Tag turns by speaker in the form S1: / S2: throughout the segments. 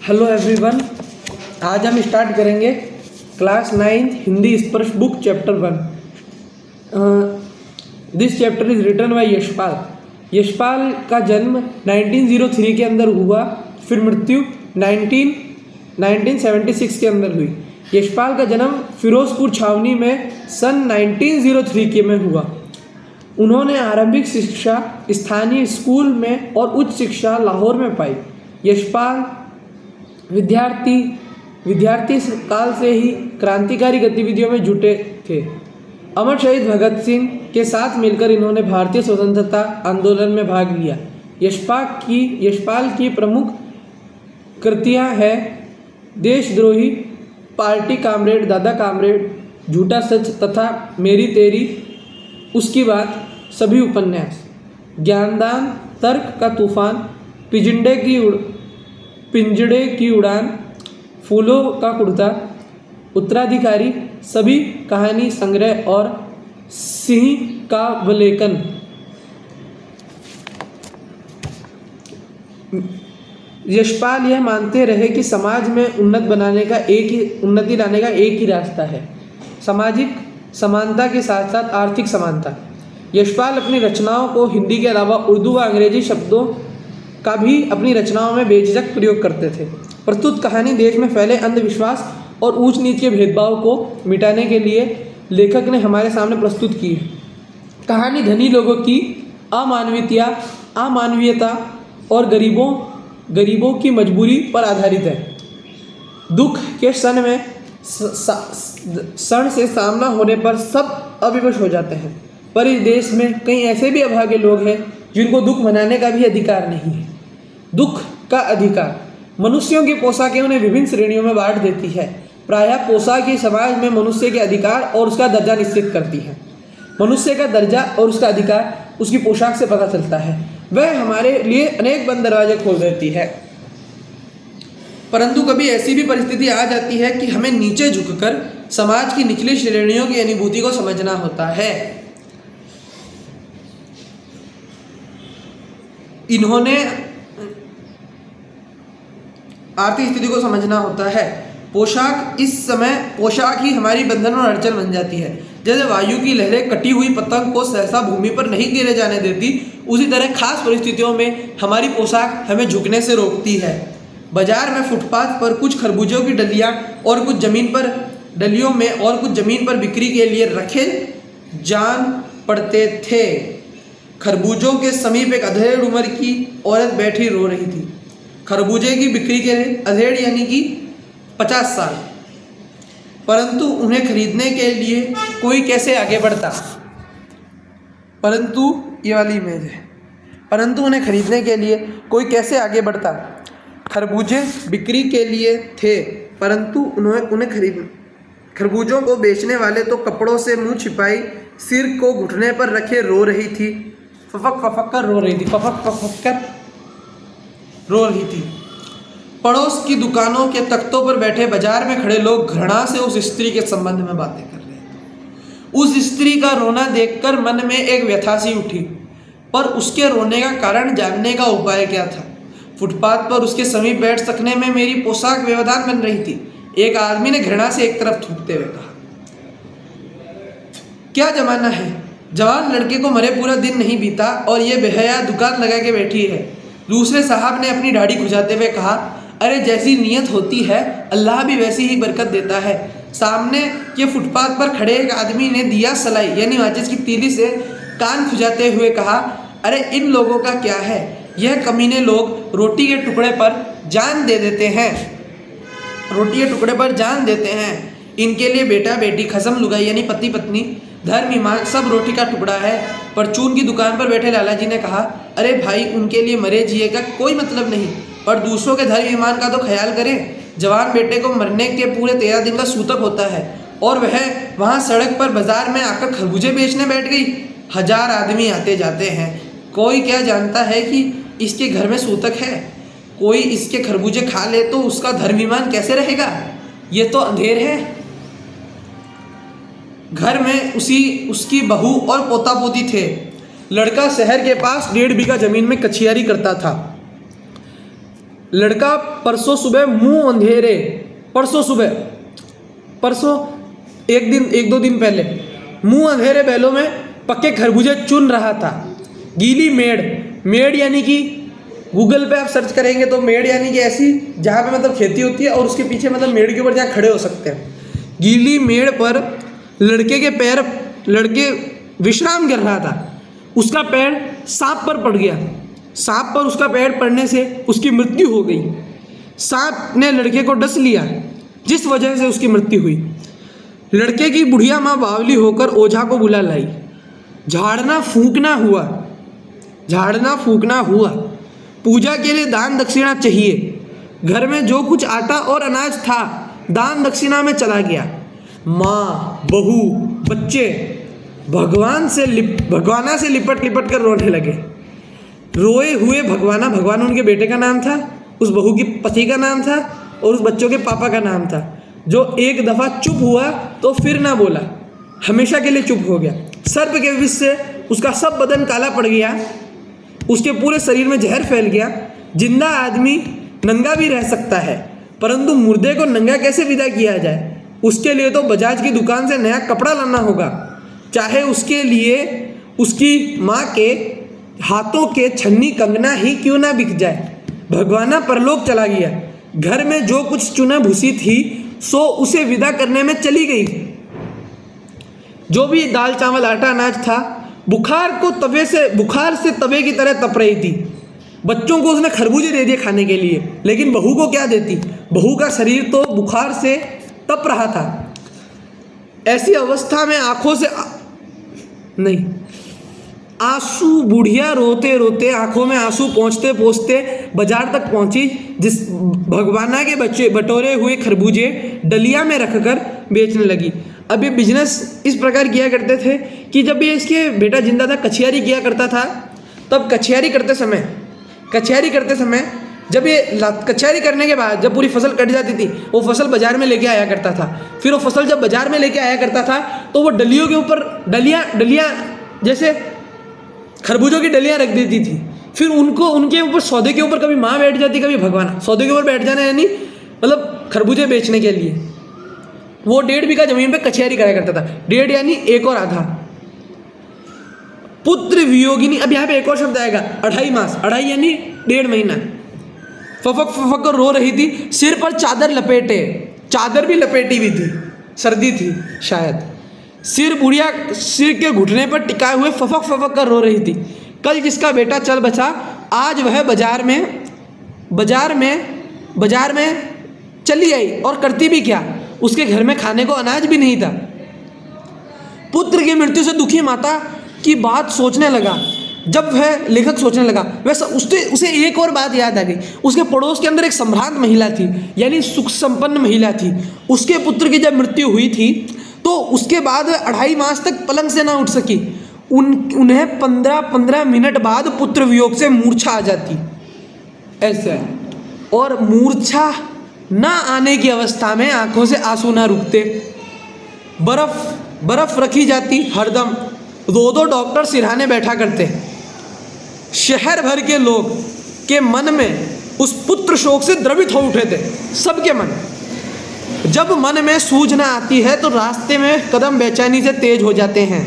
S1: Hello everyone, आज हम start करेंगे class 9 Hindi Sparsh book chapter 1। This chapter is written by Yashpal. Yashpal का जन्म 1903 के अंदर हुआ, फिर मृत्यु 1976 के अंदर हुई। यशपाल का जन्म फिरोजपुर छावनी में सन 1903 के में हुआ। उन्होंने आरंभिक शिक्षा स्थानीय स्कूल में और उच्च शिक्षा लाहौर में पाई। यशपाल विद्यार्थी काल से ही क्रांतिकारी गतिविधियों में जुटे थे। अमर शहीद भगत सिंह के साथ मिलकर इन्होंने भारतीय स्वतंत्रता आंदोलन में भाग लिया। यशपाल की प्रमुख कृतियां हैं देशद्रोही, पार्टी कामरेड, दादा कामरेड, झूठा सच तथा मेरी तेरी, उसकी बात, सभी उपन्यास, ज्ञानदान, तर्क का तूफान, पिंजड़े की उड़ान, फूलों का कुर्ता, उत्तराधिकारी, सभी कहानी संग्रह और सिंह का वलेकन। यशपाल यह मानते रहे कि समाज में उन्नति लाने का एक ही रास्ता है, सामाजिक समानता के साथ साथ आर्थिक समानता। यशपाल अपनी रचनाओं को हिंदी के अलावा उर्दू व अंग्रेजी शब्दों का भी अपनी रचनाओं में बेझिझक प्रयोग करते थे। प्रस्तुत कहानी देश में फैले अंधविश्वास और ऊंच नीच के भेदभाव को मिटाने के लिए लेखक ने हमारे सामने प्रस्तुत की है। कहानी धनी लोगों की अमानवीयता और गरीबों की मजबूरी पर आधारित है। दुख के क्षण से सामना होने पर सब अविवश हो जाते हैं, पर इस देश में कई ऐसे भी अभागे लोग हैं जिनको दुख मनाने का भी अधिकार नहीं है। दुख का अधिकार मनुष्यों की पोशाकें उन्हें विभिन्न श्रेणियों में बांट देती है। प्रायः पोशाक ही समाज में मनुष्य के अधिकार और उसका दर्जा निश्चित करती है। मनुष्य का दर्जा और उसका अधिकार उसकी पोशाक से पता चलता है। वह हमारे लिए अनेक बंद दरवाजे खोल देती है, परंतु कभी ऐसी भी परिस्थिति आ जाती है कि हमें नीचे झुककर समाज की निचली श्रेणियों की अनुभूति को समझना होता है। इन्होंने आर्थिक स्थिति को समझना होता है। पोशाक ही हमारी बंधन और अड़चन बन जाती है। जैसे वायु की लहरें कटी हुई पतंग को सहसा भूमि पर नहीं गिरे जाने देती, उसी तरह खास परिस्थितियों में हमारी पोशाक हमें झुकने से रोकती है। बाजार में फुटपाथ पर कुछ खरबूजों की डलियों में और कुछ जमीन पर बिक्री के लिए रखे जान पड़ते थे। खरबूजों के समीप एक अधेड़ उम्र की औरत बैठी रो रही थी। खरबूजे की बिक्री के लिए अधेड़ यानी कि 50 साल, परंतु उन्हें खरीदने के लिए कोई कैसे आगे बढ़ता। परंतु ये वाली इमेज है। परंतु उन्हें खरीदने के लिए कोई कैसे आगे बढ़ता। खरबूजे बिक्री के लिए थे, परंतु उन्हें खरबूजों को बेचने वाले तो कपड़ों से मुंह छिपाई सिर को घुटने पर रखे रो रही थी। फफक कर रो रही थी। पड़ोस की दुकानों के तख्तों पर बैठे बाजार में खड़े लोग घृणा से उस स्त्री के संबंध में बातें कर रहे थे। उस स्त्री का रोना देखकर मन में एक व्यथा सी उठी, पर उसके रोने का कारण जानने का उपाय क्या था। फुटपाथ पर उसके समीप बैठ सकने में मेरी पोशाक व्यवधान बन रही थी। एक आदमी ने घृणा से एक तरफ थूकते हुए कहा, क्या जमाना है, जवान लड़के को मरे पूरा दिन नहीं बीता और ये बेहया दुकान लगा के बैठी है। दूसरे साहब ने अपनी दाढ़ी खुजाते हुए कहा, अरे जैसी नीयत होती है अल्लाह भी वैसी ही बरकत देता है। सामने के फुटपाथ पर खड़े एक आदमी ने दिया सलाई यानी माचिस की तीली से कान खुजाते हुए कहा, अरे इन लोगों का क्या है, यह कमीने लोग रोटी के टुकड़े पर जान दे देते हैं। इनके लिए बेटा बेटी, खसम लुगाई यानी पति पत्नी, धर्म ईमान सब रोटी का टुकड़ा है। परचून की दुकान पर बैठे लाला जी ने कहा, अरे भाई उनके लिए मरे जिए का कोई मतलब नहीं, पर दूसरों के धर्म ईमान का तो ख्याल करें। जवान बेटे को मरने के पूरे 13 दिन का सूतक होता है और वह वहाँ सड़क पर बाजार में आकर खरबूजे बेचने बैठ गई। 1000 आदमी आते जाते हैं, कोई क्या जानता है कि इसके घर में सूतक है। कोई इसके खरबूजे खा ले तो उसका धर्म ईमान कैसे रहेगा। ये तो अंधेर है। घर में उसकी बहू और पोता पोती थे। लड़का शहर के पास 1.5 बीघा जमीन में कछियारी करता था। लड़का परसों सुबह मुंह अंधेरे, परसों सुबह, परसों एक दो दिन पहले मुंह अंधेरे बैलों में पक्के खरबूजे चुन रहा था। गीली मेड़, मेड़ यानी कि गूगल पे आप सर्च करेंगे तो मेड़ यानी कि ऐसी जहाँ पे मतलब खेती होती है और उसके पीछे मतलब मेड़ के ऊपर जहाँ खड़े हो सकते हैं। गीली मेड़ पर लड़के विश्राम कर रहा था। उसका पैर सांप पर पड़ गया। सांप पर उसका पैर पड़ने से उसकी मृत्यु हो गई। सांप ने लड़के को डस लिया, जिस वजह से उसकी मृत्यु हुई। लड़के की बुढ़िया माँ बावली होकर ओझा को बुला लाई। झाड़ना फूकना हुआ। पूजा के लिए दान दक्षिणा चाहिए। घर में जो कुछ आटा और अनाज था दान दक्षिणा में चला गया। माँ, बहू, बच्चे भगवाना से लिपट कर रोने लगे। रोए हुए भगवान उनके बेटे का नाम था, उस बहू की पति का नाम था और उस बच्चों के पापा का नाम था, जो एक दफ़ा चुप हुआ तो फिर ना बोला, हमेशा के लिए चुप हो गया। सर्प के विष से उसका सब बदन काला पड़ गया, उसके पूरे शरीर में जहर फैल गया। जिंदा आदमी नंगा भी रह सकता है, परंतु मुर्दे को नंगा कैसे विदा किया जाए? उसके लिए तो बजाज की दुकान से नया कपड़ा लाना होगा, चाहे उसके लिए उसकी माँ के हाथों के छन्नी कंगना ही क्यों ना बिक जाए। भगवाना परलोक चला गया। घर में जो कुछ चुना भूसी थी सो उसे विदा करने में चली गई। जो भी दाल चावल आटा अनाज था बुखार से तवे की तरह तप रही थी। बच्चों को उसने खरबूजे दे दिए खाने के लिए, लेकिन बहू को क्या देती? बहू का शरीर तो बुखार से तप रहा था। ऐसी अवस्था में आंसू, बुढ़िया रोते रोते आंखों में आंसू पहुँचते बाजार तक पहुंची, जिस भगवाना के बच्चे बटोरे हुए खरबूजे डलिया में रखकर बेचने लगी। अब ये बिजनेस इस प्रकार किया करते थे कि जब ये इसके बेटा जिंदा था कछियारी किया करता था, तब कछियारी करते समय जब ये कछियारी करने के बाद जब पूरी फसल कट जाती थी, वो फसल बाजार में लेके आया करता था। फिर वो फसल जब बाजार में लेके आया करता था तो वो डलियों के ऊपर डलियाँ जैसे खरबूजों की डलियाँ रख देती थी। फिर उनके ऊपर सौदे के ऊपर कभी माँ बैठ जाती, कभी भगवान। सौदे के ऊपर बैठ जाना यानी मतलब खरबूजे बेचने के लिए। वो 1.5 बीघा जमीन पे कछियारी कराया करता था। 1.5 यानी 1 और आधा। पुत्र वियोगिनी, अब यहाँ पे एक और शब्द आएगा, 2.5 मास। 2.5 यानी 1.5 महीना। फफक कर रो रही थी, सिर पर चादर लपेटे, चादर भी लपेटी हुई थी, सर्दी थी शायद। सिर के घुटने पर टिकाए हुए फफक कर रो रही थी। कल जिसका बेटा चल बचा, आज वह बाजार में चली आई और करती भी क्या, उसके घर में खाने को अनाज भी नहीं था। पुत्र की मृत्यु से दुखी माता की बात सोचने लगा। जब वह लेखक सोचने लगा, वैसा उसे एक और बात याद आ गई। उसके पड़ोस के अंदर एक सम्रांत महिला थी, यानी सुख संपन्न महिला थी। उसके पुत्र की जब मृत्यु हुई थी तो उसके बाद 2.5 मास तक पलंग से ना उठ सकी। उन्हें 15 मिनट बाद पुत्र वियोग से मूर्छा आ जाती, ऐसे। और मूर्छा ना आने की अवस्था में आंखों से आंसू ना रुकते। बर्फ रखी जाती हरदम। 2 डॉक्टर सिरहाने बैठा करते। शहर भर के लोग के मन में उस पुत्र शोक से द्रवित हो उठे थे, सबके मन। जब मन में सूझना आती है तो रास्ते में कदम बेचैनी से तेज हो जाते हैं।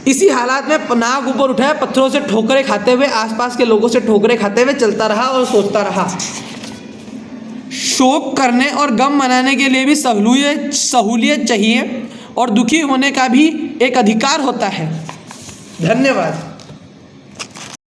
S1: इसी हालात में नाक ऊपर उठाए पत्थरों से ठोकरें खाते हुए, आसपास के लोगों से ठोकरें खाते हुए चलता रहा और सोचता रहा। शोक करने और गम मनाने के लिए भी सहूलियत चाहिए और दुखी होने का भी एक अधिकार होता है। धन्यवाद।